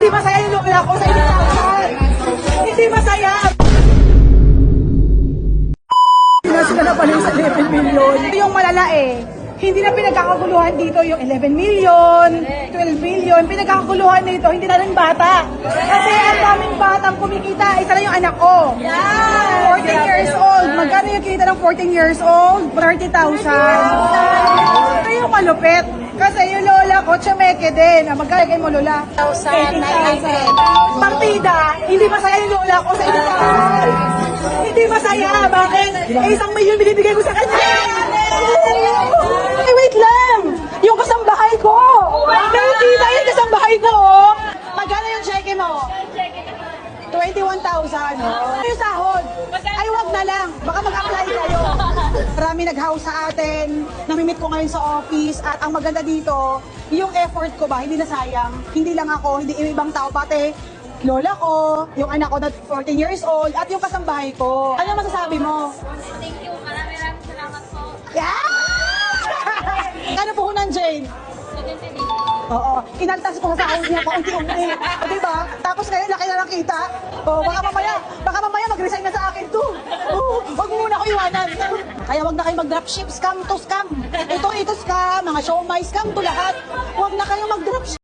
Hindi masaya yung lola ko sa 80,000. Hindi masaya. Pinas ka na pala yung sa 11 million. Yung malala eh. Hindi na pinagkakaguluhan dito yung 11 million, 12 million. Pinagkakaguluhan dito, hindi na rin bata. Kasi ang daming batang kumikita. Isa lang yung anak ko. 14 years old. Magkano yung kinita ng 14 years old? 30,000. Ito yung malupit. Kasi yung lola ko, tsameke din. Magkano mo lola? 80,000. Partida, hindi masaya yung lola ko sa 80,000. Hindi masaya. Bakit? Eh, 1 milyon binibigay ko sa kanya. Ay, wait lang! Yung kasambahay ko! Nakikita yung kasambahay ko, oh! Magkano yung cheque mo? 21,000. Ano yung sahod? Ay, wag na lang. Baka mag-apply kayo. Marami nag-house sa atin. Namimit ko ngayon sa office. At ang maganda dito, yung effort ko ba, hindi nasayang. Hindi lang ako, hindi yung ibang tao, pati lola ko, yung anak ko na 14 years old, at yung kasambahay ko. Ano masasabi mo? Thank you. Maraming salamat po. Yeah! Ano puhunan, Jane? 70 Oo. Inantas ko sa sahod niya paunti-unti. O, diba? Tapos ngayon, laki na lang kita. O, baka mamaya mag-resign na sa akin to. O, wag mo muna ko iwanan. Kaya wag na kayo mag-dropship. Scam to scam. Ito scam. Mga siomay, scam to lahat. Wag na kayo mag-dropship.